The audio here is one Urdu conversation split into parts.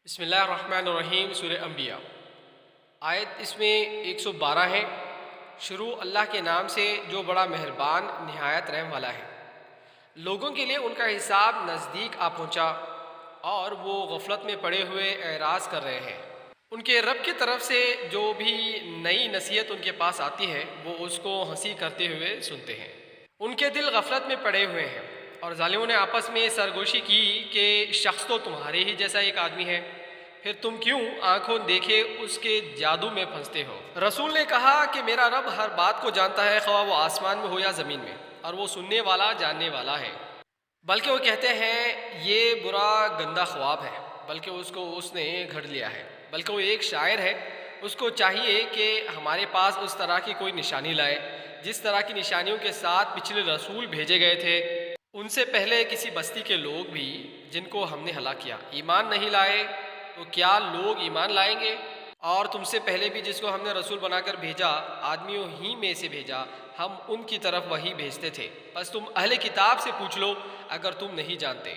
بسم اللہ الرحمن الرحیم۔ سورہ انبیاء آیت اس میں 112 ہے۔ شروع اللہ کے نام سے جو بڑا مہربان نہایت رحم والا ہے۔ لوگوں کے لیے ان کا حساب نزدیک آ پہنچا اور وہ غفلت میں پڑے ہوئے اعراض کر رہے ہیں۔ ان کے رب کی طرف سے جو بھی نئی نصیحت ان کے پاس آتی ہے وہ اس کو ہنسی کرتے ہوئے سنتے ہیں۔ ان کے دل غفلت میں پڑے ہوئے ہیں اور ظالموں نے آپس میں سرگوشی کی کہ شخص تو تمہارے ہی جیسا ایک آدمی ہے، پھر تم کیوں آنکھوں دیکھے اس کے جادو میں پھنستے ہو۔ رسول نے کہا کہ میرا رب ہر بات کو جانتا ہے، خواہ وہ آسمان میں ہو یا زمین میں، اور وہ سننے والا جاننے والا ہے۔ بلکہ وہ کہتے ہیں یہ برا گندا خواب ہے، بلکہ اس نے گھڑ لیا ہے۔ بلکہ وہ ایک شاعر ہے، اس کو چاہیے کہ ہمارے پاس اس طرح کی کوئی نشانی لائے جس طرح کی نشانیوں کے ساتھ پچھلے رسول بھیجے گئے تھے، ان سے پہلے کسی بستی کے لوگ بھی جن کو ہم نے ہلاک کیا۔ ایمان نہیں لائے تو کیا لوگ ایمان لائیں گے؟ اور تم سے پہلے بھی جس کو ہم نے رسول بنا کر بھیجا، آدمیوں ہی میں سے بھیجا، ہم ان کی طرف وہی بھیجتے تھے۔ بس تم اہل کتاب سے پوچھ لو اگر تم نہیں جانتے۔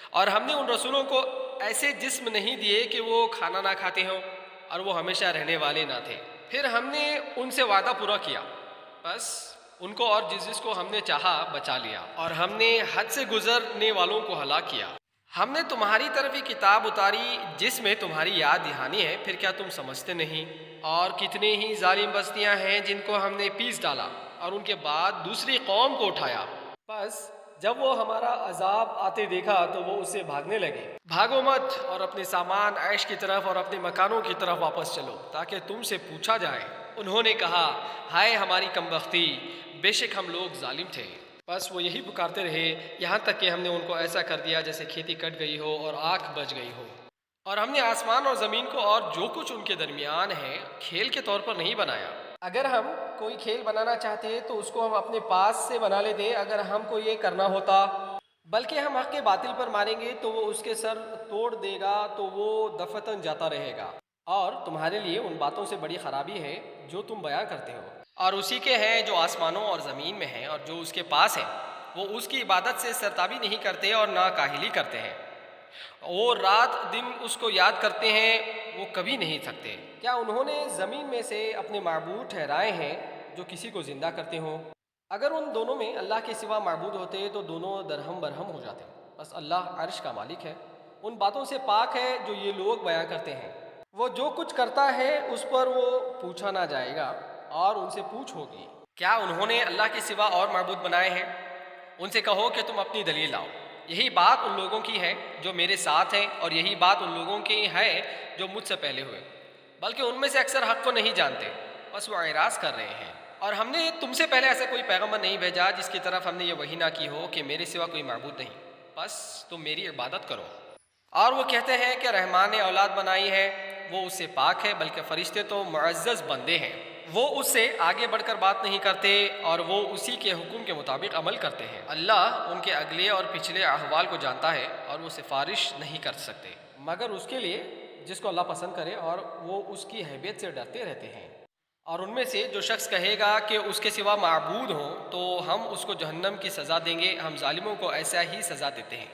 اور ہم نے ان رسولوں کو ایسے جسم نہیں دیے کہ وہ کھانا نہ کھاتے ہوں اور وہ ہمیشہ رہنے والے نہ تھے۔ پھر ہم نے ان سے وعدہ پورا کیا، بس ان کو اور جس کو ہم نے چاہا بچا لیا، اور ہم نے حد سے گزرنے والوں کو ہلاک کیا۔ ہم نے تمہاری طرف ہی کتاب اتاری جس میں تمہاری یاد دہانی ہے، پھر کیا تم سمجھتے نہیں؟ اور کتنے ہی ظالم بستیاں ہیں جن کو ہم نے پیس ڈالا اور ان کے بعد دوسری قوم کو اٹھایا، بس جب وہ ہمارا عذاب آتے دیکھا تو وہ اس سے بھاگنے لگے۔ بھاگو مت اور اپنے سامان عیش کی طرف اور اپنے مکانوں کی طرف واپس چلو تاکہ تم سے پوچھا جائے۔ انہوں نے کہا ہائے ہماری کمبختی، بے شک ہم لوگ ظالم تھے۔ بس وہ یہی پکارتے رہے یہاں تک کہ ہم نے ان کو ایسا کر دیا جیسے کھیتی کٹ گئی ہو اور آنکھ بج گئی ہو۔ اور ہم نے آسمان اور زمین کو اور جو کچھ ان کے درمیان ہے کھیل کے طور پر نہیں بنایا۔ اگر ہم کوئی کھیل بنانا چاہتے تو اس کو ہم اپنے پاس سے بنا لیتے اگر ہم کو یہ کرنا ہوتا، بلکہ ہم حق کے باطل پر ماریں گے تو وہ اس کے سر توڑ دے گا تو وہ دفتن جاتا رہے گا۔ اور تمہارے لیے ان باتوں سے بڑی خرابی ہے جو تم بیان کرتے ہو۔ اور اسی کے ہیں جو آسمانوں اور زمین میں ہیں اور جو اس کے پاس ہے، وہ اس کی عبادت سے سرتابی نہیں کرتے اور نہ کاہلی کرتے ہیں۔ وہ رات دن اس کو یاد کرتے ہیں، وہ کبھی نہیں تھکتے۔ کیا انہوں نے زمین میں سے اپنے معبود ٹھہرائے ہیں جو کسی کو زندہ کرتے ہوں؟ اگر ان دونوں میں اللہ کے سوا معبود ہوتے تو دونوں درہم برہم ہو جاتے۔ بس اللہ عرش کا مالک ہے، ان باتوں سے پاک ہے جو یہ لوگ بیان کرتے ہیں۔ وہ جو کچھ کرتا ہے اس پر وہ پوچھا نہ جائے گا اور ان سے پوچھ ہوگی۔ کیا انہوں نے اللہ کے سوا اور معبود بنائے ہیں؟ ان سے کہو کہ تم اپنی دلیل لاؤ۔ یہی بات ان لوگوں کی ہے جو میرے ساتھ ہیں اور یہی بات ان لوگوں کی ہے جو مجھ سے پہلے ہوئے، بلکہ ان میں سے اکثر حق کو نہیں جانتے، بس وہ اعراض کر رہے ہیں۔ اور ہم نے تم سے پہلے ایسا کوئی پیغمبر نہیں بھیجا جس کی طرف ہم نے یہ وحی نہ کی ہو کہ میرے سوا کوئی معبود نہیں، بس تم میری عبادت کرو۔ اور وہ کہتے ہیں کہ رحمان نے اولاد بنائی ہے، وہ اس سے پاک ہے، بلکہ فرشتے تو معزز بندے ہیں۔ وہ اس سے آگے بڑھ کر بات نہیں کرتے اور وہ اسی کے حکم کے مطابق عمل کرتے ہیں۔ اللہ ان کے اگلے اور پچھلے احوال کو جانتا ہے اور وہ سفارش نہیں کر سکتے مگر اس کے لیے جس کو اللہ پسند کرے، اور وہ اس کی حیبیت سے ڈرتے رہتے ہیں۔ اور ان میں سے جو شخص کہے گا کہ اس کے سوا معبود ہوں تو ہم اس کو جہنم کی سزا دیں گے، ہم ظالموں کو ایسا ہی سزا دیتے ہیں۔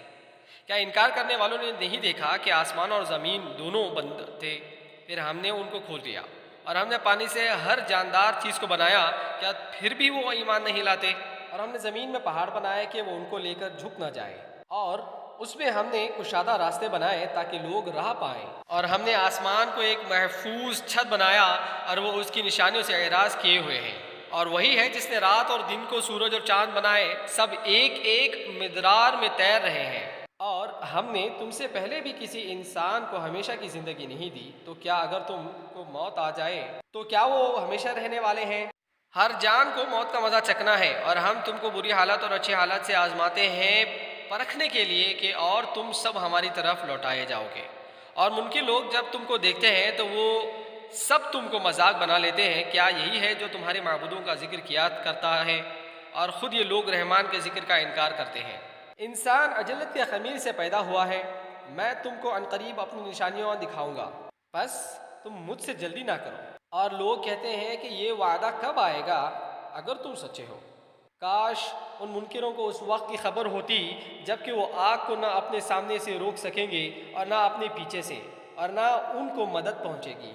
کیا انکار کرنے والوں نے نہیں دیکھا کہ آسمان اور زمین دونوں بند تھے، پھر ہم نے ان کو کھول دیا، اور ہم نے پانی سے ہر جاندار چیز کو بنایا، کیا پھر بھی وہ ایمان نہیں لاتے؟ اور ہم نے زمین میں پہاڑ بنائے کہ وہ ان کو لے کر جھک نہ جائے، اور اس میں ہم نے کشادہ راستے بنائے تاکہ لوگ راہ پائیں۔ اور ہم نے آسمان کو ایک محفوظ چھت بنایا اور وہ اس کی نشانیوں سے اعراض کیے ہوئے ہیں۔ اور وہی ہے جس نے رات اور دن کو، سورج اور چاند بنائے، سب ایک ایک مدرار میں تیر رہے ہیں۔ اور ہم نے تم سے پہلے بھی کسی انسان کو ہمیشہ کی زندگی نہیں دی، تو کیا اگر تم کو موت آ جائے تو کیا وہ ہمیشہ رہنے والے ہیں؟ ہر جان کو موت کا مزہ چکھنا ہے، اور ہم تم کو بری حالت اور اچھی حالت سے آزماتے ہیں پرکھنے کے لیے کہ اور تم سب ہماری طرف لوٹائے جاؤ گے۔ اور منکر لوگ جب تم کو دیکھتے ہیں تو وہ سب تم کو مذاق بنا لیتے ہیں۔ کیا یہی ہے جو تمہارے معبودوں کا ذکر کیا کرتا ہے، اور خود یہ لوگ رحمان کے ذکر کا انکار کرتے ہیں۔ انسان اجلت کے خمیر سے پیدا ہوا ہے، میں تم کو عنقریب اپنی نشانیاں دکھاؤں گا، بس تم مجھ سے جلدی نہ کرو۔ اور لوگ کہتے ہیں کہ یہ وعدہ کب آئے گا اگر تم سچے ہو؟ کاش ان منکروں کو اس وقت کی خبر ہوتی جب کہ وہ آگ کو نہ اپنے سامنے سے روک سکیں گے اور نہ اپنے پیچھے سے، اور نہ ان کو مدد پہنچے گی،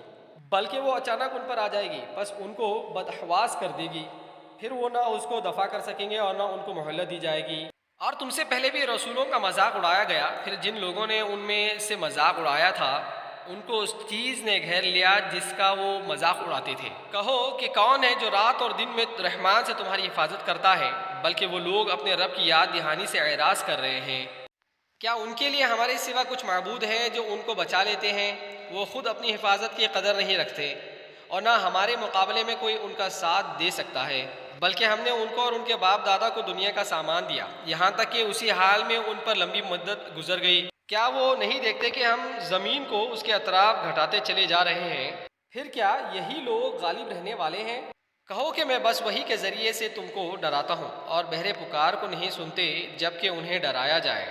بلکہ وہ اچانک ان پر آ جائے گی، بس ان کو بدحواس کر دے گی، پھر وہ نہ اس کو دفع کر سکیں گے اور نہ ان کو مہلت دی جائے گی۔ اور تم سے پہلے بھی رسولوں کا مذاق اڑایا گیا، پھر جن لوگوں نے ان میں سے مذاق اڑایا تھا ان کو اس چیز نے گھیر لیا جس کا وہ مذاق اڑاتے تھے۔ کہو کہ کون ہے جو رات اور دن میں رحمان سے تمہاری حفاظت کرتا ہے، بلکہ وہ لوگ اپنے رب کی یاد دہانی سے اعراض کر رہے ہیں۔ کیا ان کے لیے ہمارے سوا کچھ معبود ہیں جو ان کو بچا لیتے ہیں؟ وہ خود اپنی حفاظت کی قدر نہیں رکھتے اور نہ ہمارے مقابلے میں کوئی ان کا ساتھ دے سکتا ہے، بلکہ ہم نے ان کو اور ان کے باپ دادا کو دنیا کا سامان دیا، یہاں تک کہ اسی حال میں ان پر لمبی مدت گزر گئی۔ کیا وہ نہیں دیکھتے کہ ہم زمین کو اس کے اطراف گھٹاتے چلے جا رہے ہیں؟ پھر کیا یہی لوگ غالب رہنے والے ہیں؟ کہو کہ میں بس وحی کے ذریعے سے تم کو ڈراتا ہوں، اور بہرے پکار کو نہیں سنتے جب کہ انہیں ڈرایا جائے۔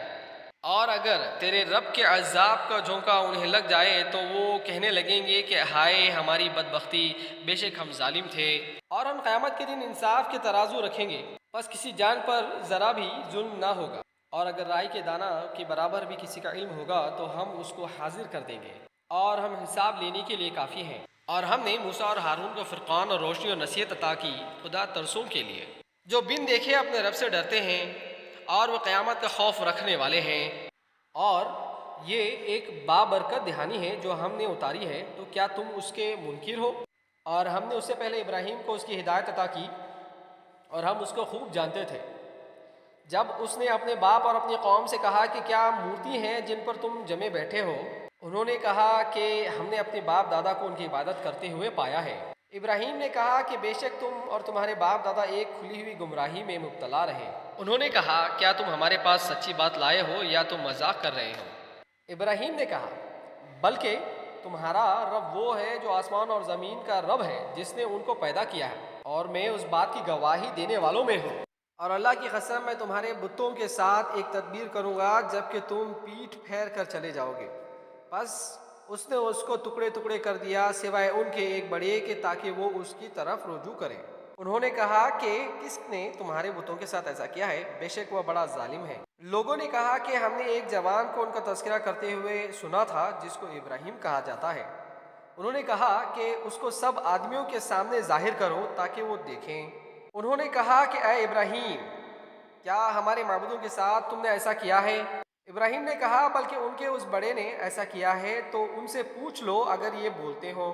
اور اگر تیرے رب کے عذاب کا جھونکا انہیں لگ جائے تو وہ کہنے لگیں گے کہ ہائے ہماری بدبختی، بے شک ہم ظالم تھے۔ اور ہم قیامت کے دن انصاف کے ترازو رکھیں گے، بس کسی جان پر ذرا بھی ظلم نہ ہوگا، اور اگر رائی کے دانہ کے برابر بھی کسی کا علم ہوگا تو ہم اس کو حاضر کر دیں گے، اور ہم حساب لینے کے لیے کافی ہیں۔ اور ہم نے موسیٰ اور ہارون کو فرقان اور روشنی اور نصیحت عطا کی خدا ترسوں کے لیے، جو بن دیکھے اپنے رب سے ڈرتے ہیں اور وہ قیامت کا خوف رکھنے والے ہیں۔ اور یہ ایک بابرکت دہانی ہے جو ہم نے اتاری ہے، تو کیا تم اس کے منکر ہو؟ اور ہم نے اس سے پہلے ابراہیم کو اس کی ہدایت عطا کی، اور ہم اس کو خوب جانتے تھے، جب اس نے اپنے باپ اور اپنی قوم سے کہا کہ کیا مورتی ہیں جن پر تم جمے بیٹھے ہو؟ انہوں نے کہا کہ ہم نے اپنے باپ دادا کو ان کی عبادت کرتے ہوئے پایا ہے۔ ابراہیم نے کہا کہ بے شک تم اور تمہارے باپ دادا ایک کھلی ہوئی گمراہی میں مبتلا رہے۔ انہوں نے کہا کیا تم ہمارے پاس سچی بات لائے ہو یا تم مذاق کر رہے ہو؟ ابراہیم نے کہا بلکہ تمہارا رب وہ ہے جو آسمان اور زمین کا رب ہے، جس نے ان کو پیدا کیا ہے، اور میں اس بات کی گواہی دینے والوں میں ہوں۔ اور اللہ کی قسم میں تمہارے بتوں کے ساتھ ایک تدبیر کروں گا جب کہ تم پیٹھ پھیر کر چلے جاؤ گے۔ بس اس نے اس کو ٹکڑے ٹکڑے کر دیا سوائے ان کے ایک بڑے کے تاکہ وہ اس کی طرف رجوع کرے۔ انہوں نے کہا کہ کس نے تمہارے بتوں کے ساتھ ایسا کیا ہے؟ بے شک وہ بڑا ظالم ہے۔ لوگوں نے کہا کہ ہم نے ایک جوان کو ان کا تذکرہ کرتے ہوئے سنا تھا جس کو ابراہیم کہا جاتا ہے۔ انہوں نے کہا کہ اس کو سب آدمیوں کے سامنے ظاہر کرو تاکہ وہ دیکھیں۔ انہوں نے کہا کہ اے ابراہیم، کیا ہمارے معبودوں کے ساتھ تم نے ایسا کیا ہے؟ ابراہیم نے کہا بلکہ ان کے اس بڑے نے ایسا کیا ہے، تو ان سے پوچھ لو اگر یہ بولتے ہو۔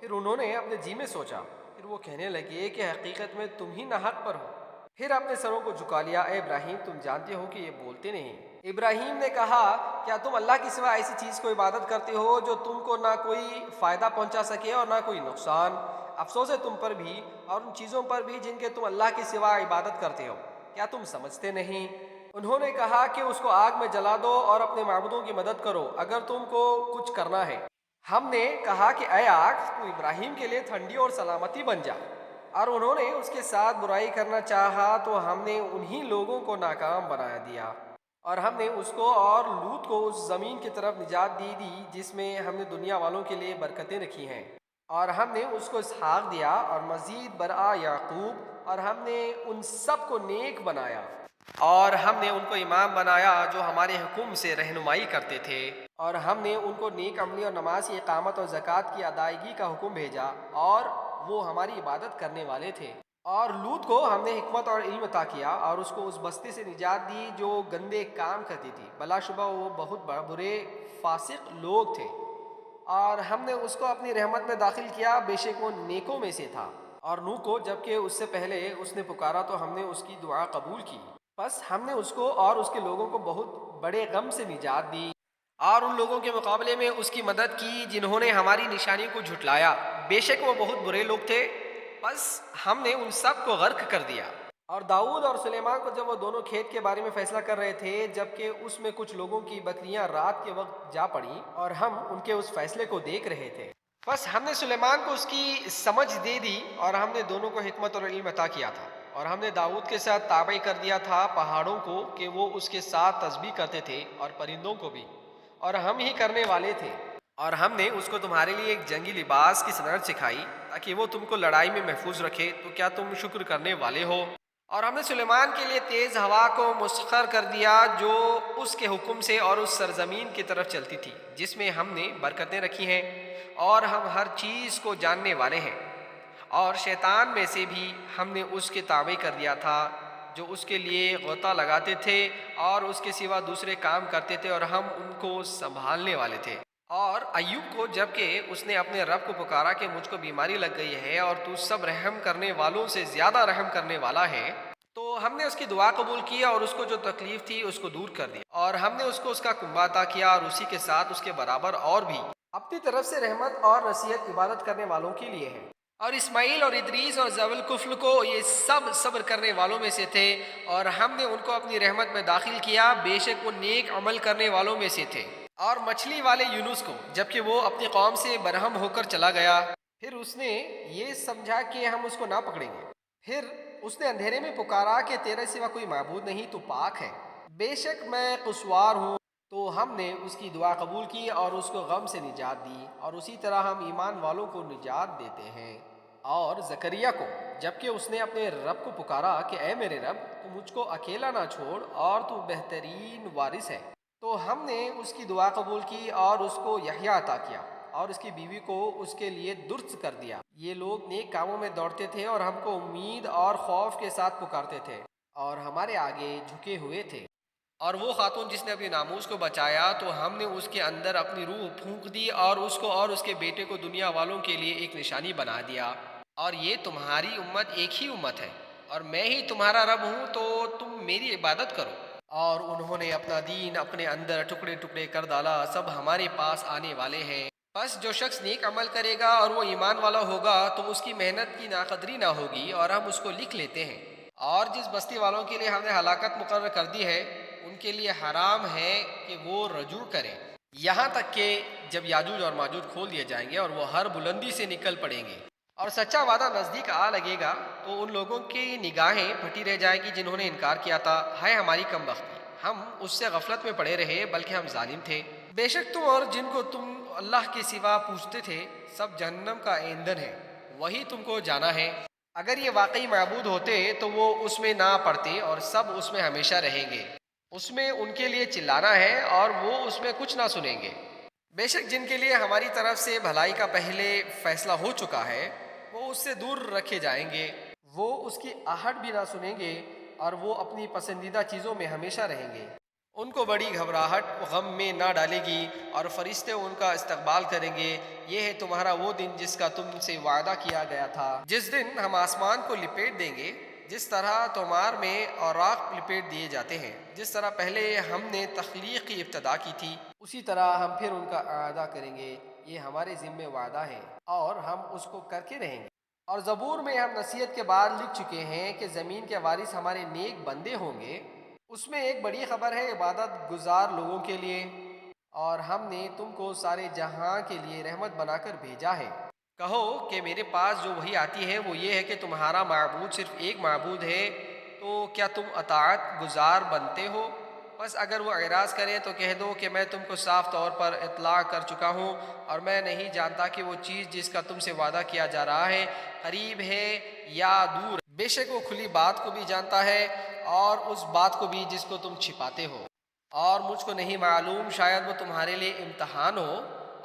پھر انہوں نے اپنے جی میں سوچا، پھر وہ کہنے لگے کہ حقیقت میں تم ہی ناحق پر ہو۔ پھر اپنے سروں کو جھکا لیا۔ اے ابراہیم، تم جانتے ہو کہ یہ بولتے نہیں۔ ابراہیم نے کہا کیا تم اللہ کے سوا ایسی چیز کو عبادت کرتے ہو جو تم کو نہ کوئی فائدہ پہنچا سکے اور نہ کوئی نقصان؟ افسوس ہے تم پر بھی اور ان چیزوں پر بھی جن کے تم اللہ کے سوا عبادت کرتے ہو، کیا تم سمجھتے نہیں؟ انہوں نے کہا کہ اس کو آگ میں جلا دو اور اپنے معبودوں کی مدد کرو اگر تم کو کچھ کرنا ہے۔ ہم نے کہا کہ اے آگ، تو ابراہیم کے لیے ٹھنڈی اور سلامتی بن جا۔ اور انہوں نے اس کے ساتھ برائی کرنا چاہا تو ہم نے انہی لوگوں کو ناکام بنا دیا، اور ہم نے اس کو اور لوط کو اس زمین کی طرف نجات دی جس میں ہم نے دنیا والوں کے لیے برکتیں رکھی ہیں، اور ہم نے اس کو اسحاق دیا اور مزید برآ یعقوب، اور ہم نے ان سب کو نیک بنایا، اور ہم نے ان کو امام بنایا جو ہمارے حکم سے رہنمائی کرتے تھے، اور ہم نے ان کو نیک عملی اور نماز کی اقامت اور زکوٰۃ کی ادائیگی کا حکم بھیجا، اور وہ ہماری عبادت کرنے والے تھے۔ اور لوط کو ہم نے حکمت اور علم عطا کیا اور اس کو اس بستی سے نجات دی جو گندے کام کرتی تھی، بلا شبہ وہ بہت برے فاسق لوگ تھے، اور ہم نے اس کو اپنی رحمت میں داخل کیا، بے شک وہ نیکوں میں سے تھا۔ اور نوح کو جبکہ اس سے پہلے اس نے پکارا تو ہم نے اس کی دعا قبول کی، بس ہم نے اس کو اور اس کے لوگوں کو بہت بڑے غم سے نجات دی، اور ان لوگوں کے مقابلے میں اس کی مدد کی جنہوں نے ہماری نشانی کو جھٹلایا، بے شک وہ بہت برے لوگ تھے، بس ہم نے ان سب کو غرق کر دیا۔ اور داؤد اور سلیمان کو جب وہ دونوں کھیت کے بارے میں فیصلہ کر رہے تھے، جبکہ اس میں کچھ لوگوں کی بکریاں رات کے وقت جا پڑیں اور ہم ان کے اس فیصلے کو دیکھ رہے تھے، بس ہم نے سلیمان کو اس کی سمجھ دے دی، اور ہم نے دونوں کو حکمت اور علم عطا کیا تھا، اور ہم نے داؤد کے ساتھ تابع کر دیا تھا پہاڑوں کو کہ وہ اس کے ساتھ تسبیح کرتے تھے، اور پرندوں کو بھی، اور ہم ہی کرنے والے تھے۔ اور ہم نے اس کو تمہارے لیے ایک جنگی لباس کی صنعت سکھائی تاکہ وہ تم کو لڑائی میں محفوظ رکھے، تو کیا تم شکر کرنے والے ہو؟ اور ہم نے سلیمان کے لیے تیز ہوا کو مسخر کر دیا جو اس کے حکم سے اور اس سرزمین کی طرف چلتی تھی جس میں ہم نے برکتیں رکھی ہیں، اور ہم ہر چیز کو جاننے والے ہیں۔ اور شیطان میں سے بھی ہم نے اس کے تابع کر دیا تھا جو اس کے لیے غوطہ لگاتے تھے اور اس کے سوا دوسرے کام کرتے تھے، اور ہم ان کو سنبھالنے والے تھے۔ اور ایوب کو جب کہ اس نے اپنے رب کو پکارا کہ مجھ کو بیماری لگ گئی ہے اور تو سب رحم کرنے والوں سے زیادہ رحم کرنے والا ہے، تو ہم نے اس کی دعا قبول کی اور اس کو جو تکلیف تھی اس کو دور کر دیا، اور ہم نے اس کو اس کا کنبہ عطا کیا اور اسی کے ساتھ اس کے برابر اور بھی اپنی طرف سے رحمت اور نصیحت عبادت کرنے والوں کے لیے ہے۔ اور اسماعیل اور ادریس اور ذو الکفل کو یہ سب صبر کرنے والوں میں سے تھے، اور ہم نے ان کو اپنی رحمت میں داخل کیا، بے شک وہ نیک عمل کرنے والوں میں سے تھے۔ اور مچھلی والے یونس کو جبکہ وہ اپنی قوم سے برہم ہو کر چلا گیا، پھر اس نے یہ سمجھا کہ ہم اس کو نہ پکڑیں گے، پھر اس نے اندھیرے میں پکارا کہ تیرے سوا کوئی معبود نہیں، تو پاک ہے، بے شک میں قصوار ہوں۔ تو ہم نے اس کی دعا قبول کی اور اس کو غم سے نجات دی، اور اسی طرح ہم ایمان والوں کو نجات دیتے ہیں۔ اور زکریا کو جبکہ اس نے اپنے رب کو پکارا کہ اے میرے رب، تو مجھ کو اکیلا نہ چھوڑ، اور تو بہترین وارث ہے، تو ہم نے اس کی دعا قبول کی اور اس کو یحییٰ عطا کیا، اور اس کی بیوی کو اس کے لیے درست کر دیا۔ یہ لوگ نیک کاموں میں دوڑتے تھے اور ہم کو امید اور خوف کے ساتھ پکارتے تھے، اور ہمارے آگے جھکے ہوئے تھے۔ اور وہ خاتون جس نے اپنی ناموس کو بچایا، تو ہم نے اس کے اندر اپنی روح پھونک دی اور اس کو اور اس کے بیٹے کو دنیا والوں کے لیے ایک نشانی بنا دیا۔ اور یہ تمہاری امت ایک ہی امت ہے، اور میں ہی تمہارا رب ہوں، تو تم میری عبادت کرو۔ اور انہوں نے اپنا دین اپنے اندر ٹکڑے ٹکڑے کر ڈالا، سب ہمارے پاس آنے والے ہیں۔ بس جو شخص نیک عمل کرے گا اور وہ ایمان والا ہوگا تو اس کی محنت کی ناقدری نہ ہوگی، اور ہم اس کو لکھ لیتے ہیں۔ اور جس بستی والوں کے لیے ہم نے ہلاکت مقرر کر دی ہے، ان کے لیے حرام ہے کہ وہ رجوع کریں، یہاں تک کہ جب یاجوج اور ماجوج کھول دیے جائیں گے اور وہ ہر بلندی سے نکل پڑیں گے، اور سچا وعدہ نزدیک آ لگے گا، تو ان لوگوں کی نگاہیں پھٹی رہ جائیں گی جنہوں نے انکار کیا تھا۔ ہائے ہماری کم بختی، ہم اس سے غفلت میں پڑے رہے، بلکہ ہم ظالم تھے۔ بے شک تم اور جن کو تم اللہ کے سوا پوچھتے تھے سب جہنم کا ایندھن ہے، وہی تم کو جانا ہے۔ اگر یہ واقعی معبود ہوتے تو وہ اس میں نہ پڑتے، اور سب اس میں ہمیشہ رہیں گے۔ اس میں ان کے لیے چلانا ہے اور وہ اس میں کچھ نہ سنیں گے۔ بے شک جن کے لیے ہماری طرف سے بھلائی کا پہلے فیصلہ ہو چکا ہے، وہ اس سے دور رکھے جائیں گے، وہ اس کی آہٹ بھی نہ سنیں گے، اور وہ اپنی پسندیدہ چیزوں میں ہمیشہ رہیں گے۔ ان کو بڑی گھبراہٹ غم میں نہ ڈالے گی، اور فرشتے ان کا استقبال کریں گے۔ یہ ہے تمہارا وہ دن جس کا تم سے وعدہ کیا گیا تھا، جس دن ہم آسمان کو لپیٹ دیں گے، جس طرح تومار میں اوراق لپیٹ دیے جاتے ہیں، جس طرح پہلے ہم نے تخلیق کی ابتدا کی تھی، اسی طرح ہم پھر ان کا اعادہ کریں گے۔ یہ ہمارے ذمہ وعدہ ہے اور ہم اس کو کر کے رہیں گے۔ اور زبور میں ہم نصیحت کے بعد لکھ چکے ہیں کہ زمین کے وارث ہمارے نیک بندے ہوں گے۔ اس میں ایک بڑی خبر ہے عبادت گزار لوگوں کے لیے، اور ہم نے تم کو سارے جہاں کے لیے رحمت بنا کر بھیجا ہے۔ کہو کہ میرے پاس جو وحی آتی ہے وہ یہ ہے کہ تمہارا معبود صرف ایک معبود ہے، تو کیا تم اطاعت گزار بنتے ہو؟ بس اگر وہ اعراض کریں تو کہہ دو کہ میں تم کو صاف طور پر اطلاع کر چکا ہوں، اور میں نہیں جانتا کہ وہ چیز جس کا تم سے وعدہ کیا جا رہا ہے قریب ہے یا دور۔ بے شک وہ کھلی بات کو بھی جانتا ہے اور اس بات کو بھی جس کو تم چھپاتے ہو۔ اور مجھ کو نہیں معلوم، شاید وہ تمہارے لیے امتحان ہو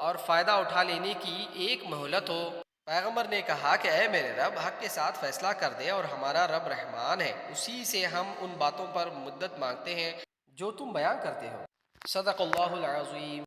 اور فائدہ اٹھا لینے کی ایک مہلت ہو۔ پیغمبر نے کہا کہ اے میرے رب، حق کے ساتھ فیصلہ کر دے، اور ہمارا رب رحمان ہے، اسی سے ہم ان باتوں پر مدت مانگتے ہیں جو تم بیان کرتے ہو۔ صدق اللہ العظیم۔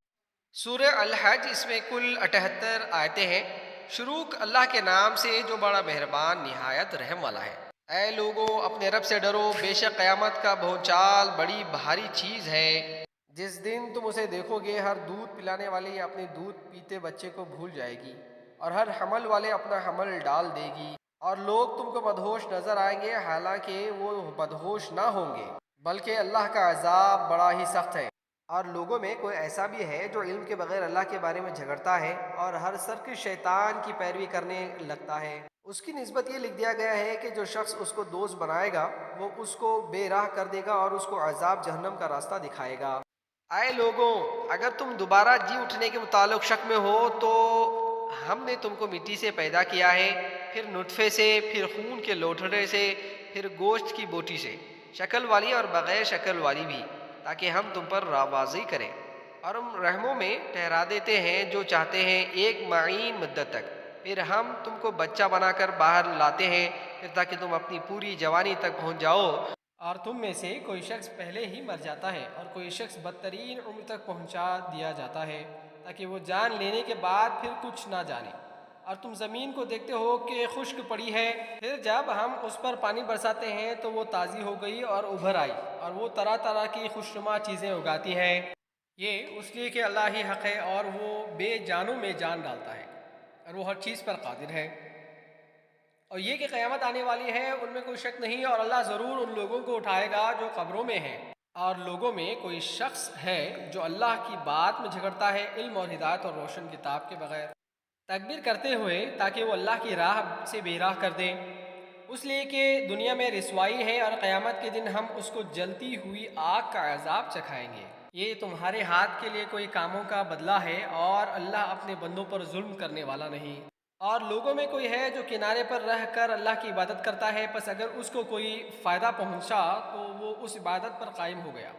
سورہ الحج، اس میں کل 78 آیتیں ہیں۔ شروع اللہ کے نام سے جو بڑا مہربان نہایت رحم والا ہے۔ اے لوگو، اپنے رب سے ڈرو، بے شک قیامت کا بھونچال بڑی بھاری چیز ہے۔ جس دن تم اسے دیکھو گے، ہر دودھ پلانے والی اپنے دودھ پیتے بچے کو بھول جائے گی، اور ہر حمل والے اپنا حمل ڈال دے گی، اور لوگ تم کو مدہوش نظر آئیں گے، حالانکہ وہ مدہوش نہ ہوں گے، بلکہ اللہ کا عذاب بڑا ہی سخت ہے۔ اور لوگوں میں کوئی ایسا بھی ہے جو علم کے بغیر اللہ کے بارے میں جھگڑتا ہے اور ہر سرکش شیطان کی پیروی کرنے لگتا ہے۔ اس کی نسبت یہ لکھ دیا گیا ہے کہ جو شخص اس کو دوست بنائے گا وہ اس کو بے راہ کر دے گا اور اس کو عذاب جہنم کا راستہ دکھائے گا۔ اے لوگوں، اگر تم دوبارہ جی اٹھنے کے متعلق شک میں ہو تو ہم نے تم کو مٹی سے پیدا کیا ہے، پھر نطفے سے، پھر خون کے لوتھڑے سے، پھر گوشت کی بوٹی سے، شکل والی اور بغیر شکل والی بھی، تاکہ ہم تم پر راوازی کریں، اور ہم رحموں میں ٹھہرا دیتے ہیں جو چاہتے ہیں ایک معین مدت تک، پھر ہم تم کو بچہ بنا کر باہر لاتے ہیں، پھر تاکہ تم اپنی پوری جوانی تک پہنچ جاؤ، اور تم میں سے کوئی شخص پہلے ہی مر جاتا ہے اور کوئی شخص بدترین عمر تک پہنچا دیا جاتا ہے، تاکہ وہ جان لینے کے بعد پھر کچھ نہ جانے، اور تم زمین کو دیکھتے ہو کہ خشک پڑی ہے، پھر جب ہم اس پر پانی برساتے ہیں تو وہ تازی ہو گئی اور ابھر آئی، اور وہ طرح طرح کی خوشنما چیزیں اگاتی ہے۔ یہ اس لیے کہ اللہ ہی حق ہے، اور وہ بے جانوں میں جان ڈالتا ہے، اور وہ ہر چیز پر قادر ہے۔ اور یہ کہ قیامت آنے والی ہے، ان میں کوئی شک نہیں، اور اللہ ضرور ان لوگوں کو اٹھائے گا جو قبروں میں ہیں، اور لوگوں میں کوئی شخص ہے جو اللہ کی بات میں جھگڑتا ہے علم اور ہدایت اور روشن کتاب کے بغیر، تکبیر کرتے ہوئے تاکہ وہ اللہ کی راہ سے بے راہ کر دیں، اس لیے کہ دنیا میں رسوائی ہے، اور قیامت کے دن ہم اس کو جلتی ہوئی آگ کا عذاب چکھائیں گے۔ یہ تمہارے ہاتھ کے لیے کوئی کاموں کا بدلہ ہے، اور اللہ اپنے بندوں پر ظلم کرنے والا نہیں۔ اور لوگوں میں کوئی ہے جو کنارے پر رہ کر اللہ کی عبادت کرتا ہے، پس اگر اس کو کوئی فائدہ پہنچا تو وہ اس عبادت پر قائم ہو گیا،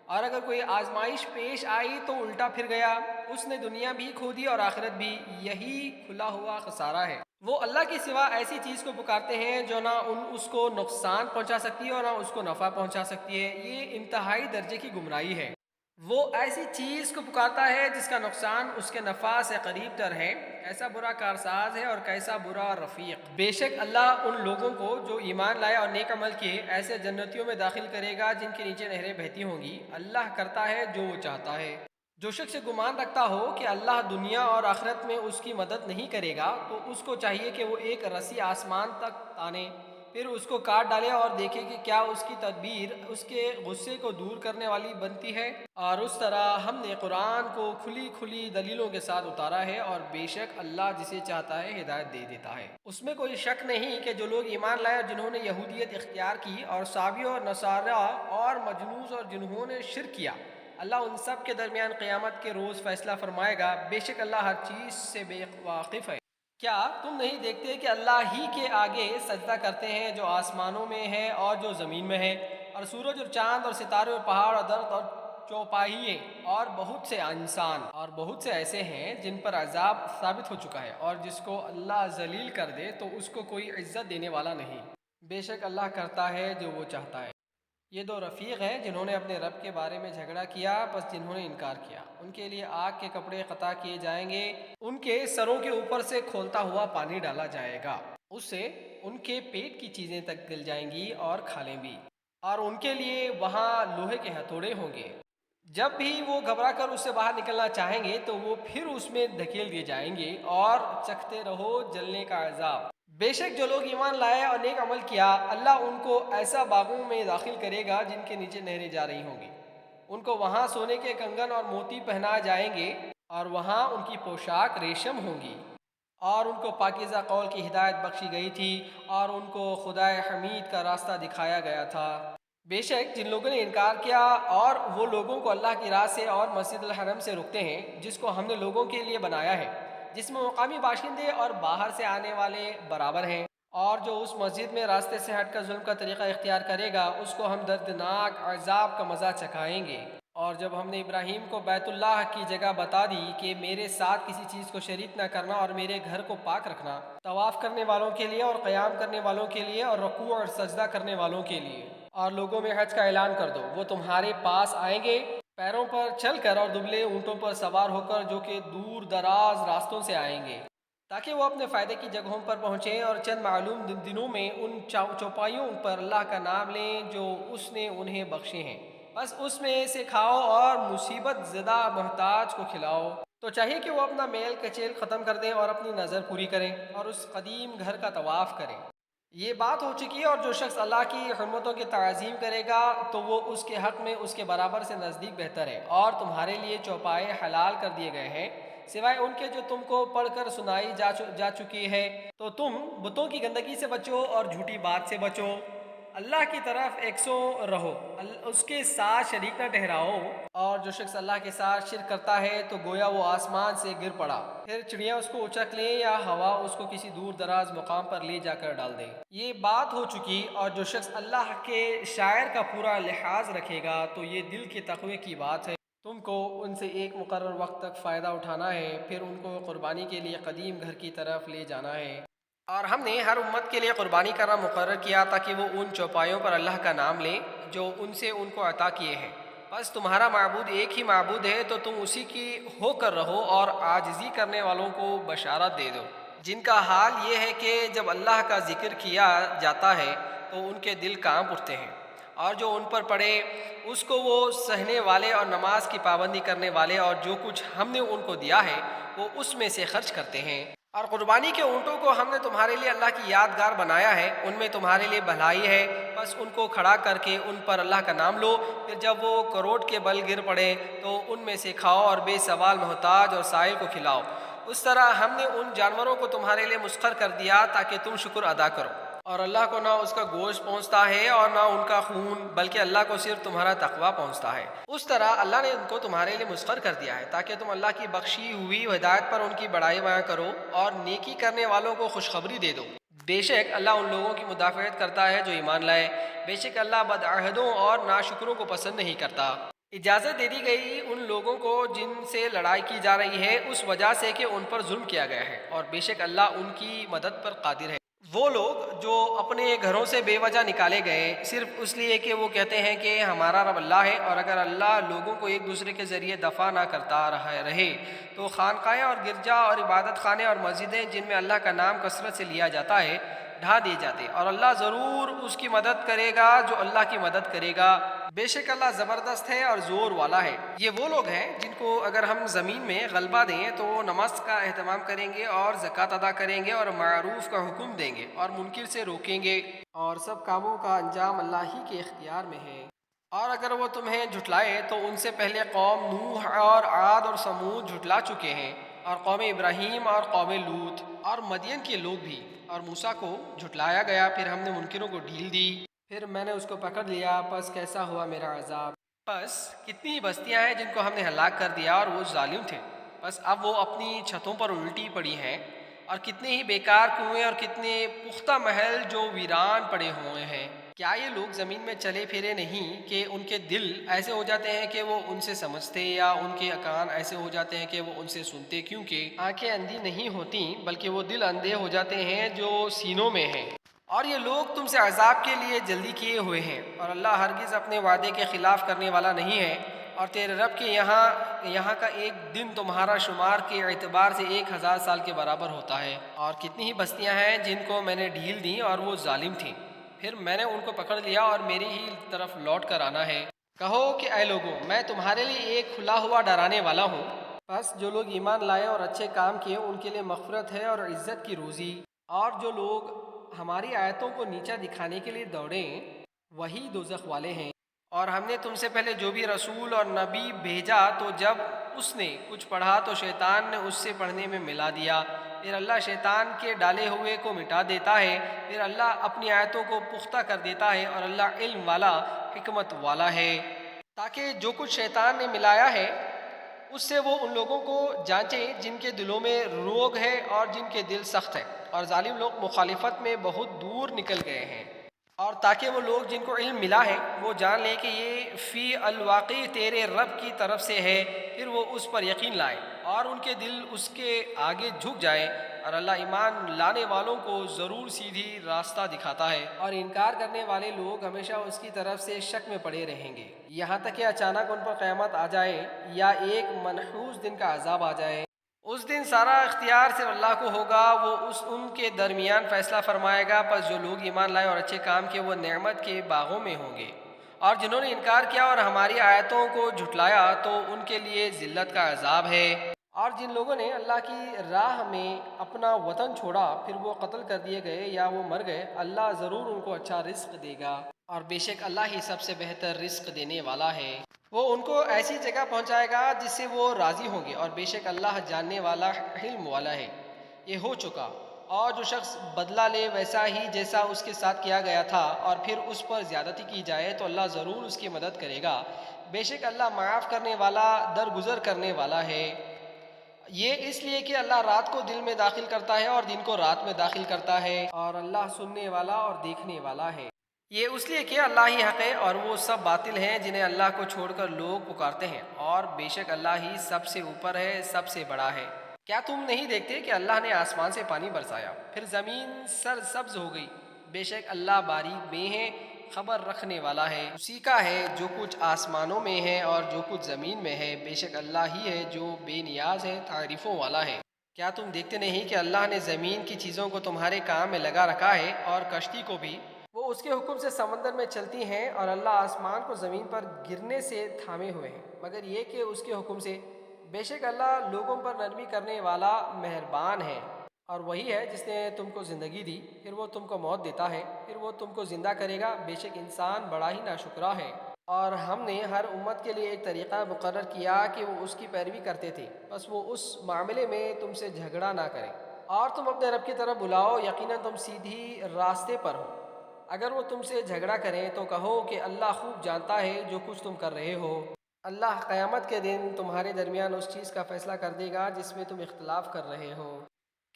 اور اگر کوئی آزمائش پیش آئی تو الٹا پھر گیا، اس نے دنیا بھی کھو دی اور آخرت بھی، یہی کھلا ہوا خسارہ ہے۔ وہ اللہ کے سوا ایسی چیز کو پکارتے ہیں جو نہ اس کو نقصان پہنچا سکتی ہے اور نہ اس کو نفع پہنچا سکتی ہے، یہ انتہائی درجے کی گمراہی ہے۔ وہ ایسی چیز کو پکارتا ہے جس کا نقصان اس کے نفع سے قریب تر ہے، کیسا برا کارساز ہے اور کیسا برا رفیق۔ بے شک اللہ ان لوگوں کو جو ایمان لائے اور نیک عمل کیے ایسے جنتیوں میں داخل کرے گا جن کے نیچے نہریں بہتی ہوں گی، اللہ کرتا ہے جو وہ چاہتا ہے۔ جو شخص گمان رکھتا ہو کہ اللہ دنیا اور آخرت میں اس کی مدد نہیں کرے گا، تو اس کو چاہیے کہ وہ ایک رسی آسمان تک تانے، پھر اس کو کاٹ ڈالے اور دیکھے کہ کیا اس کی تدبیر اس کے غصے کو دور کرنے والی بنتی ہے۔ اور اس طرح ہم نے قرآن کو کھلی کھلی دلیلوں کے ساتھ اتارا ہے، اور بے شک اللہ جسے چاہتا ہے ہدایت دے دیتا ہے۔ اس میں کوئی شک نہیں کہ جو لوگ ایمان لائے اور جنہوں نے یہودیت اختیار کی، اور سابیوں اور نصارہ اور مجوس، اور جنہوں نے شرک کیا، اللہ ان سب کے درمیان قیامت کے روز فیصلہ فرمائے گا، بے شک اللہ ہر چیز سے بے واقف ہے۔ کیا تم نہیں دیکھتے کہ اللہ ہی کے آگے سجدہ کرتے ہیں جو آسمانوں میں ہے اور جو زمین میں ہے، اور سورج اور چاند اور ستارے اور پہاڑ اور درخت اور چوپائے، اور بہت سے انسان، اور بہت سے ایسے ہیں جن پر عذاب ثابت ہو چکا ہے، اور جس کو اللہ ذلیل کر دے تو اس کو کوئی عزت دینے والا نہیں۔ بے شک اللہ کرتا ہے جو وہ چاہتا ہے۔ یہ دو رفیق ہیں جنہوں نے اپنے رب کے بارے میں جھگڑا کیا، پس جنہوں نے انکار کیا ان کے لیے آگ کے کپڑے قطع کیے جائیں گے، ان کے سروں کے اوپر سے کھولتا ہوا پانی ڈالا جائے گا، اس سے ان کے پیٹ کی چیزیں تک گل جائیں گی اور کھالیں بھی، اور ان کے لیے وہاں لوہے کے ہتھوڑے ہوں گے، جب بھی وہ گھبرا کر اس سے باہر نکلنا چاہیں گے تو وہ پھر اس میں دھکیل دیے جائیں گے، اور چکھتے رہو جلنے کا عذاب۔ بے شک جو لوگ ایمان لائے اور نیک عمل کیا، اللہ ان کو ایسا باغوں میں داخل کرے گا جن کے نیچے نہریں جا رہی ہوں گی، ان کو وہاں سونے کے کنگن اور موتی پہنائے جائیں گے، اور وہاں ان کی پوشاک ریشم ہوں گی، اور ان کو پاکیزہ قول کی ہدایت بخشی گئی تھی، اور ان کو خدائے حمید کا راستہ دکھایا گیا تھا۔ بے شک جن لوگوں نے انکار کیا اور وہ لوگوں کو اللہ کی راہ سے اور مسجد الحرم سے روکتے ہیں جس کو ہم نے لوگوں کے لیے بنایا ہے، جس میں مقامی باشندے اور باہر سے آنے والے برابر ہیں، اور جو اس مسجد میں راستے سے ہٹ کر ظلم کا طریقہ اختیار کرے گا اس کو ہم دردناک عذاب کا مزہ چکھائیں گے۔ اور جب ہم نے ابراہیم کو بیت اللہ کی جگہ بتا دی کہ میرے ساتھ کسی چیز کو شریک نہ کرنا اور میرے گھر کو پاک رکھنا، طواف کرنے والوں کے لیے اور قیام کرنے والوں کے لیے اور رکوع اور سجدہ کرنے والوں کے لیے، اور لوگوں میں حج کا اعلان کر دو، وہ تمہارے پاس آئیں گے پیروں پر چل کر اور دبلے اونٹوں پر سوار ہو کر، جو کہ دور دراز راستوں سے آئیں گے، تاکہ وہ اپنے فائدے کی جگہوں پر پہنچیں، اور چند معلوم دنوں میں ان چوپائیوں پر اللہ کا نام لیں جو اس نے انہیں بخشے ہیں، بس اس میں سے کھاؤ اور مصیبت زدہ محتاج کو کھلاؤ۔ تو چاہیے کہ وہ اپنا میل کچیل ختم کر دیں اور اپنی نظر پوری کریں اور اس قدیم گھر کا طواف کریں۔ یہ بات ہو چکی ہے، اور جو شخص اللہ کی حرمتوں کی تعظیم کرے گا تو وہ اس کے حق میں اس کے برابر سے نزدیک بہتر ہے، اور تمہارے لیے چوپائے حلال کر دیے گئے ہیں سوائے ان کے جو تم کو پڑھ کر سنائی جا چکی ہے، تو تم بتوں کی گندگی سے بچو اور جھوٹی بات سے بچو۔ اللہ کی طرف 100 رہو، اس کے ساتھ شریک نہ ٹھہراؤ۔ اور جو شخص اللہ کے ساتھ شرک کرتا ہے تو گویا وہ آسمان سے گر پڑا، پھر چڑیاں اس کو اچک لیں یا ہوا اس کو کسی دور دراز مقام پر لے جا کر ڈال دے۔ یہ بات ہو چکی۔ اور جو شخص اللہ کے شاعر کا پورا لحاظ رکھے گا تو یہ دل کے تقوی کی بات ہے۔ تم کو ان سے ایک مقرر وقت تک فائدہ اٹھانا ہے، پھر ان کو قربانی کے لیے قدیم گھر کی طرف لے جانا ہے۔ اور ہم نے ہر امت کے لیے قربانی کرنا مقرر کیا تاکہ وہ ان چوپایوں پر اللہ کا نام لیں جو ان سے ان کو عطا کیے ہیں۔ بس تمہارا معبود ایک ہی معبود ہے تو تم اسی کی ہو کر رہو اور عاجزی کرنے والوں کو بشارت دے دو، جن کا حال یہ ہے کہ جب اللہ کا ذکر کیا جاتا ہے تو ان کے دل کانپ اٹھتے ہیں، اور جو ان پر پڑے اس کو وہ سہنے والے اور نماز کی پابندی کرنے والے، اور جو کچھ ہم نے ان کو دیا ہے وہ اس میں سے خرچ کرتے ہیں۔ اور قربانی کے اونٹوں کو ہم نے تمہارے لیے اللہ کی یادگار بنایا ہے، ان میں تمہارے لیے بھلائی ہے، بس ان کو کھڑا کر کے ان پر اللہ کا نام لو، پھر جب وہ کروٹ کے بل گر پڑے تو ان میں سے کھاؤ اور بے سوال محتاج اور سائل کو کھلاؤ۔ اس طرح ہم نے ان جانوروں کو تمہارے لیے مسخر کر دیا تاکہ تم شکر ادا کرو۔ اور اللہ کو نہ اس کا گوشت پہنچتا ہے اور نہ ان کا خون، بلکہ اللہ کو صرف تمہارا تقوی پہنچتا ہے۔ اس طرح اللہ نے ان کو تمہارے لیے مسخر کر دیا ہے تاکہ تم اللہ کی بخشی ہوئی ہدایت پر ان کی بڑائی بیاں کرو اور نیکی کرنے والوں کو خوشخبری دے دو۔ بے شک اللہ ان لوگوں کی مدافعت کرتا ہے جو ایمان لائے، بے شک اللہ بدعہدوں اور ناشکروں کو پسند نہیں کرتا۔ اجازت دے دی گئی ان لوگوں کو جن سے لڑائی کی جا رہی ہے اس وجہ سے کہ ان پر ظلم کیا گیا ہے، اور بے شک اللہ ان کی مدد پر قادر ہے۔ وہ لوگ جو اپنے گھروں سے بے وجہ نکالے گئے صرف اس لیے کہ وہ کہتے ہیں کہ ہمارا رب اللہ ہے، اور اگر اللہ لوگوں کو ایک دوسرے کے ذریعے دفع نہ کرتا رہے تو خانقاہیں اور گرجا اور عبادت خانے اور مسجدیں جن میں اللہ کا نام کثرت سے لیا جاتا ہے ڈھا دیے جاتے، اور اللہ ضرور اس کی مدد کرے گا جو اللہ کی مدد کرے گا، بے شک اللہ زبردست ہے اور زور والا ہے۔ یہ وہ لوگ ہیں جن کو اگر ہم زمین میں غلبہ دیں تو وہ نماز کا اہتمام کریں گے اور زکوٰۃ ادا کریں گے اور معروف کا حکم دیں گے اور منکر سے روکیں گے، اور سب کاموں کا انجام اللہ ہی کے اختیار میں ہے۔ اور اگر وہ تمہیں جھٹلائے تو ان سے پہلے قوم نوح اور عاد اور سمود جھٹلا چکے ہیں، اور قوم ابراہیم اور قوم لوط اور مدین کے لوگ بھی۔ اور موسیٰ کو جھٹلایا گیا، پھر ہم نے منکروں کو ڈھیل دی، پھر میں نے اس کو پکڑ لیا، پس کیسا ہوا میرا عذاب۔ پس کتنی ہی بستیاں ہیں جن کو ہم نے ہلاک کر دیا اور وہ ظالم تھے، بس اب وہ اپنی چھتوں پر الٹی پڑی ہیں، اور کتنے ہی بیکار کنویں اور کتنے پختہ محل جو ویران پڑے ہوئے ہیں۔ کیا یہ لوگ زمین میں چلے پھرے نہیں کہ ان کے دل ایسے ہو جاتے ہیں کہ وہ ان سے سمجھتے، یا ان کے کان ایسے ہو جاتے ہیں کہ وہ ان سے سنتے؟ کیونکہ آنکھیں اندھی نہیں ہوتی بلکہ وہ دل اندھے ہو جاتے ہیں جو سینوں میں ہیں۔ اور یہ لوگ تم سے عذاب کے لیے جلدی کیے ہوئے ہیں، اور اللہ ہرگز اپنے وعدے کے خلاف کرنے والا نہیں ہے۔ اور تیرے رب کے یہاں کا ایک دن تمہارا شمار کے اعتبار سے 1000 سال کے برابر ہوتا ہے۔ اور کتنی ہی بستیاں ہیں جن کو میں نے ڈھیل دی اور وہ ظالم تھیں، پھر میں نے ان کو پکڑ لیا اور میری ہی طرف لوٹ کر آنا ہے۔ کہو کہ اے لوگوں، میں تمہارے لیے ایک کھلا ہوا ڈرانے والا ہوں، بس جو لوگ ایمان لائے اور اچھے کام کیے ان کے لیے مغفرت ہے اور عزت کی روزی۔ اور جو لوگ ہماری آیتوں کو نیچا دکھانے کے لیے دوڑیں وہی دوزخ والے ہیں۔ اور ہم نے تم سے پہلے جو بھی رسول اور نبی بھیجا تو جب اس نے کچھ پڑھا تو شیطان نے اس سے پڑھنے میں ملا دیا، پھر اللہ شیطان کے ڈالے ہوئے کو مٹا دیتا ہے، پھر اللہ اپنی آیتوں کو پختہ کر دیتا ہے، اور اللہ علم والا حکمت والا ہے، تاکہ جو کچھ شیطان نے ملایا ہے اس سے وہ ان لوگوں کو جانچے جن کے دلوں میں روگ ہے اور جن کے دل سخت ہے، اور ظالم لوگ مخالفت میں بہت دور نکل گئے ہیں، اور تاکہ وہ لوگ جن کو علم ملا ہے وہ جان لیں کہ یہ فی الواقع تیرے رب کی طرف سے ہے، پھر وہ اس پر یقین لائیں اور ان کے دل اس کے آگے جھک جائیں، اور اللہ ایمان لانے والوں کو ضرور سیدھی راستہ دکھاتا ہے، اور انکار کرنے والے لوگ ہمیشہ اس کی طرف سے شک میں پڑے رہیں گے، یہاں تک کہ اچانک ان پر قیامت آ جائے یا ایک منحوس دن کا عذاب آ جائے۔ اس دن سارا اختیار صرف اللہ کو ہوگا، وہ ان کے درمیان فیصلہ فرمائے گا، پس جو لوگ ایمان لائے اور اچھے کام کیے وہ نعمت کے باغوں میں ہوں گے، اور جنہوں نے انکار کیا اور ہماری آیتوں کو جھٹلایا تو ان کے لیے ذلت کا عذاب ہے۔ اور جن لوگوں نے اللہ کی راہ میں اپنا وطن چھوڑا پھر وہ قتل کر دیے گئے یا وہ مر گئے، اللہ ضرور ان کو اچھا رزق دے گا، اور بے شک اللہ ہی سب سے بہتر رزق دینے والا ہے۔ وہ ان کو ایسی جگہ پہنچائے گا جس سے وہ راضی ہوں گے، اور بے شک اللہ جاننے والا علم والا ہے۔ یہ ہو چکا اور جو شخص بدلہ لے ویسا ہی جیسا اس کے ساتھ کیا گیا تھا اور پھر اس پر زیادتی کی جائے تو اللہ ضرور اس کی مدد کرے گا، بے شک اللہ معاف کرنے والا درگزر کرنے والا ہے۔ یہ اس لیے کہ اللہ رات کو دل میں داخل کرتا ہے اور دن کو رات میں داخل کرتا ہے، اور اللہ سننے والا اور دیکھنے والا ہے۔ یہ اس لیے کہ اللہ ہی حق ہے اور وہ سب باطل ہیں جنہیں اللہ کو چھوڑ کر لوگ پکارتے ہیں، اور بے شک اللہ ہی سب سے اوپر ہے، سب سے بڑا ہے۔ کیا تم نہیں دیکھتے کہ اللہ نے آسمان سے پانی برسایا، پھر زمین سرسبز ہو گئی؟ بے شک اللہ باریک بے ہے، خبر رکھنے والا ہے۔ اسی کا ہے جو کچھ آسمانوں میں ہے اور جو کچھ زمین میں ہے، بے شک اللہ ہی ہے جو بے نیاز ہے، تعریفوں والا ہے۔ کیا تم دیکھتے نہیں کہ اللہ نے زمین کی چیزوں کو تمہارے کام میں لگا رکھا ہے، اور کشتی کو بھی وہ اس کے حکم سے سمندر میں چلتی ہیں، اور اللہ آسمان کو زمین پر گرنے سے تھامے ہوئے ہیں مگر یہ کہ اس کے حکم سے، بے شک اللہ لوگوں پر نرمی کرنے والا مہربان ہے۔ اور وہی ہے جس نے تم کو زندگی دی، پھر وہ تم کو موت دیتا ہے، پھر وہ تم کو زندہ کرے گا، بے شک انسان بڑا ہی ناشکرا ہے۔ اور ہم نے ہر امت کے لیے ایک طریقہ مقرر کیا کہ وہ اس کی پیروی کرتے تھے، بس وہ اس معاملے میں تم سے جھگڑا نہ کریں، اور تم اپنے رب کی طرف بلاؤ، یقیناً تم سیدھی راستے پر ہو۔ اگر وہ تم سے جھگڑا کریں تو کہو کہ اللہ خوب جانتا ہے جو کچھ تم کر رہے ہو۔ اللہ قیامت کے دن تمہارے درمیان اس چیز کا فیصلہ کر دے گا جس میں تم اختلاف کر رہے ہو۔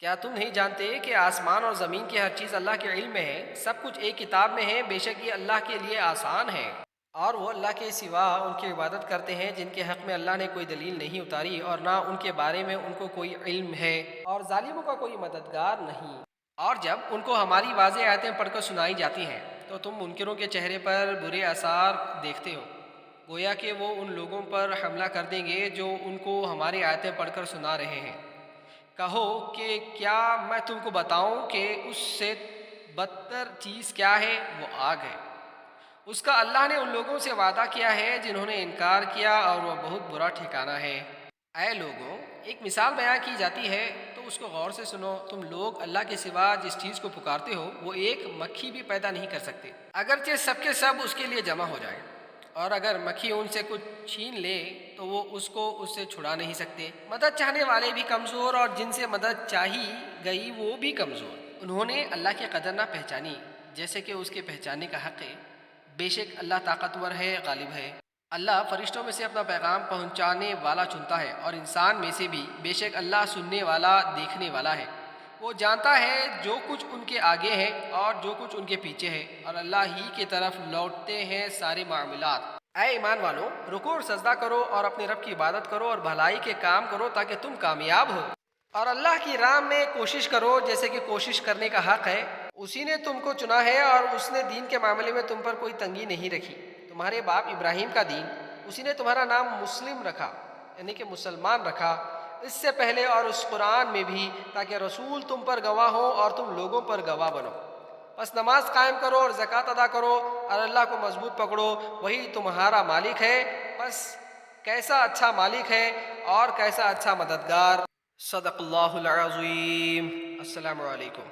کیا تم نہیں جانتے کہ آسمان اور زمین کی ہر چیز اللہ کے علم میں ہے، سب کچھ ایک کتاب میں ہے، بے شک یہ اللہ کے لیے آسان ہے۔ اور وہ اللہ کے سوا ان کی عبادت کرتے ہیں جن کے حق میں اللہ نے کوئی دلیل نہیں اتاری، اور نہ ان کے بارے میں ان کو کوئی علم ہے، اور ظالموں کا کوئی مددگار نہیں۔ اور جب ان کو ہماری واضح آیتیں پڑھ کر سنائی جاتی ہیں تو تم منکروں کے چہرے پر برے آثار دیکھتے ہو، گویا کہ وہ ان لوگوں پر حملہ کر دیں گے جو ان کو ہماری آیتیں پڑھ کر سنا رہے ہیں۔ کہو کہ کیا میں تم کو بتاؤں کہ اس سے بدتر چیز کیا ہے؟ وہ آگ ہے، اس کا اللہ نے ان لوگوں سے وعدہ کیا ہے جنہوں نے انکار کیا، اور وہ بہت برا ٹھکانہ ہے۔ اے لوگوں، ایک مثال بیان کی جاتی ہے تو اس کو غور سے سنو۔ تم لوگ اللہ کے سوا جس چیز کو پکارتے ہو وہ ایک مکھی بھی پیدا نہیں کر سکتے، اگرچہ سب کے سب اس کے لیے جمع ہو جائیں، اور اگر مکھی ان سے کچھ چھین لے تو وہ اس کو اس سے چھڑا نہیں سکتے۔ مدد چاہنے والے بھی کمزور، اور جن سے مدد چاہی گئی وہ بھی کمزور۔ انہوں نے اللہ کی قدر نہ پہچانی جیسے کہ اس کے پہچاننے کا حق ہے، بے شک اللہ طاقتور ہے، غالب ہے۔ اللہ فرشتوں میں سے اپنا پیغام پہنچانے والا چنتا ہے، اور انسان میں سے بھی، بے شک اللہ سننے والا دیکھنے والا ہے۔ وہ جانتا ہے جو کچھ ان کے آگے ہے اور جو کچھ ان کے پیچھے ہے، اور اللہ ہی کی طرف لوٹتے ہیں سارے معاملات۔ اے ایمان والو، رکوع اور سجدہ کرو اور اپنے رب کی عبادت کرو اور بھلائی کے کام کرو تاکہ تم کامیاب ہو، اور اللہ کی راہ میں کوشش کرو جیسے کہ کوشش کرنے کا حق ہے۔ اسی نے تم کو چنا ہے اور اس نے دین کے معاملے میں تم پر کوئی تنگی نہیں رکھی۔ تمہارے باپ ابراہیم کا دین، اسی نے تمہارا نام مسلم رکھا، یعنی کہ مسلمان رکھا، اس سے پہلے اور اس قرآن میں بھی، تاکہ رسول تم پر گواہ ہو اور تم لوگوں پر گواہ بنو۔ بس نماز قائم کرو اور زکوٰۃ ادا کرو اور اللہ کو مضبوط پکڑو، وہی تمہارا مالک ہے۔ بس کیسا اچھا مالک ہے اور کیسا اچھا مددگار۔ صدق اللہ العظیم۔ السلام علیکم۔